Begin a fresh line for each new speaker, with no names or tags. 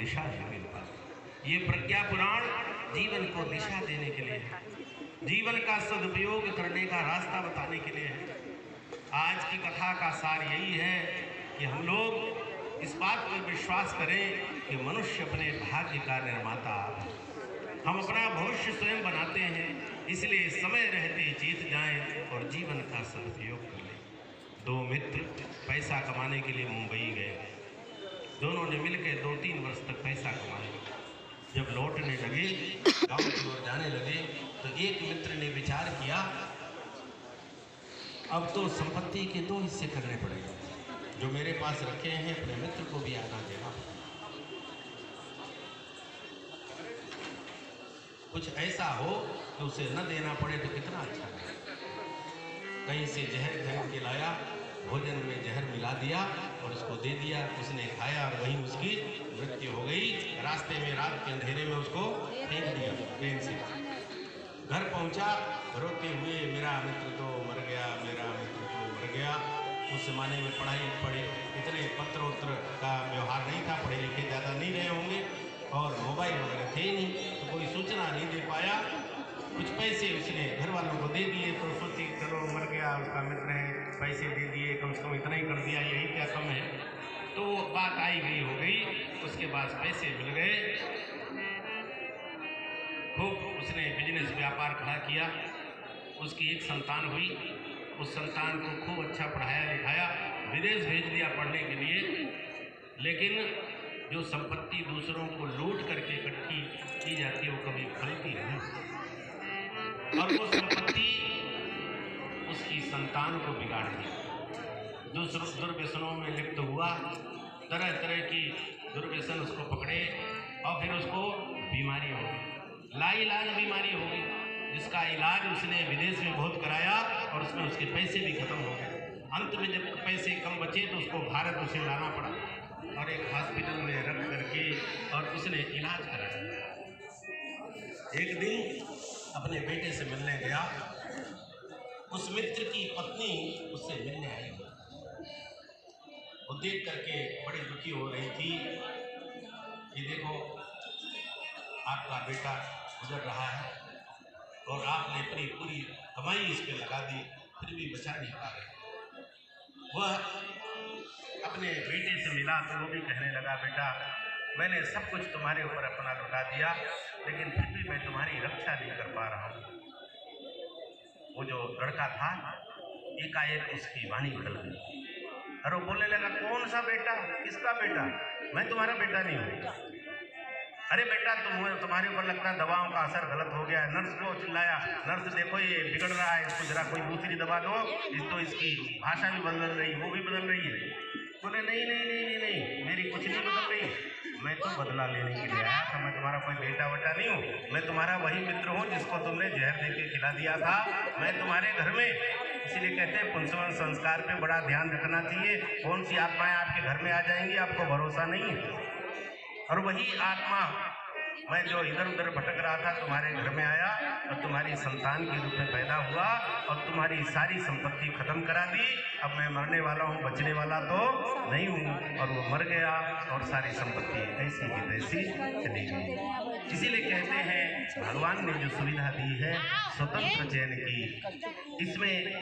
दिशा है मेरे पास। ये प्रज्ञा पुराण जीवन को दिशा देने के लिए है, जीवन का सदुपयोग करने का रास्ता बताने के लिए है। आज की कथा का सार यही है कि हम लोग इस बात पर विश्वास करें कि मनुष्य अपने भाग्य का निर्माता है। हम अपना भविष्य स्वयं बनाते हैं, इसलिए समय रहते चेत जाएं और जीवन का सदुपयोग कर लें। दो मित्र पैसा कमाने के लिए मुंबई गए। दोनों ने मिलकर 2-3 वर्ष तक पैसा कमाया। जब लौटने लगे, गांव की ओर जाने लगे, तो एक मित्र ने विचार किया, अब तो संपत्ति के 2 हिस्से करने पड़ेंगे। जो मेरे पास रखे हैं अपने मित्र को भी आना देना। कुछ ऐसा हो कि उसे न देना पड़े तो कितना अच्छा है। कहीं से जहर खरीद के लाया, भोजन में जहर मिला दिया और उसको दे दिया। उसने खाया और वहीं उसकी मृत्यु हो गई। रास्ते में रात के अंधेरे में उसको फेंक दिया ट्रेन से। घर पहुंचा रोते हुए, मेरा मित्र तो मर गया, मेरा मित्र तो मर गया। उस जमाने में पढ़ाई पढ़े इतने पत्र उत्तर का व्यवहार नहीं था, पढ़े लिखे ज़्यादा नहीं रहे होंगे और मोबाइल वगैरह थे नहीं, तो कोई सूचना नहीं दे पाया। कुछ पैसे उसने घर वालों को दे दिए, तो सोची चलो मर गया उसका मित्र है, पैसे दे दिए, कम से कम इतना ही कर दिया, यही क्या कम है। तो बात आई गई हो गई। उसके बाद पैसे मिल गए, खूब उसने बिजनेस व्यापार खड़ा किया। उसकी एक संतान हुई। उस संतान को खूब अच्छा पढ़ाया लिखाया, विदेश भेज दिया पढ़ने के लिए। लेकिन जो संपत्ति दूसरों को लूट करके इकट्ठी की जाती है वो कभी फलती नहीं, और वो संपत्ति उसकी संतान को बिगाड़ दी। दुर्व्यसनों में लिप्त हुआ, तरह तरह की दुर्व्यसन उसको पकड़े और फिर उसको बीमारी हो गई, लाइलाज बीमारी हो गई, जिसका इलाज उसने विदेश में बहुत कराया और उसमें उसके पैसे भी खत्म हो गए। अंत में जब पैसे कम बचे तो उसको भारत उसे लाना पड़ा और एक हॉस्पिटल में रख करके और उसने इलाज कराया। एक दिन अपने बेटे से मिलने गया। उस मित्र की पत्नी उससे मिलने आई। वो देख करके बड़ी दुखी हो रही थी कि देखो आपका बेटा गुजर रहा है और आपने अपनी पूरी कमाई इस पे लगा दी, फिर भी बचा नहीं पा रहे। वह अपने बेटे से मिला तो वो भी कहने लगा, बेटा मैंने सब कुछ तुम्हारे ऊपर अपना लुटा दिया, लेकिन फिर भी मैं तुम्हारी रक्षा नहीं कर पा रहा हूँ। वो जो लड़का था एकाएक उसकी वाणी बदल गई और वो बोलने लगा, कौन सा बेटा, किसका बेटा, मैं तुम्हारा बेटा नहीं हूँ। अरे बेटा तुम्हारे ऊपर लगता है दवाओं का असर गलत हो गया है। नर्स को चिल्लाया, नर्स देखो ये बिगड़ रहा है, इसको जरा कोई दूसरी दवा दो। तो इसकी भाषा भी बदल रही, वो भी बदल रही है। बोले नहीं नहीं नहीं नहीं नहीं, मेरी कुछ नहीं बदल रही, मैं तो बदला लेने के लिए आया था, मैं तुम्हारा कोई बेटा वटा नहीं हूँ, मैं तुम्हारा वही मित्र हूँ जिसको तुमने जहर दे के खिला दिया था। मैं तुम्हारे घर में, इसीलिए कहते हैं पुंसवन संस्कार पे बड़ा ध्यान रखना चाहिए। कौन सी आत्माएं आपके घर में आ जाएंगी आपको भरोसा नहीं है। और वही आत्मा मैं जो इधर उधर भटक रहा था तुम्हारे घर में आया और तुम्हारी संतान के रूप में पैदा हुआ और तुम्हारी सारी संपत्ति खत्म करा दी। अब मैं मरने वाला हूँ, बचने वाला तो नहीं हूँ। और वो मर गया और सारी संपत्ति ऐसी की तैसी चली गई। इसीलिए कहते हैं भगवान ने जो सुविधा दी है स्वतंत्र चयन की, इसमें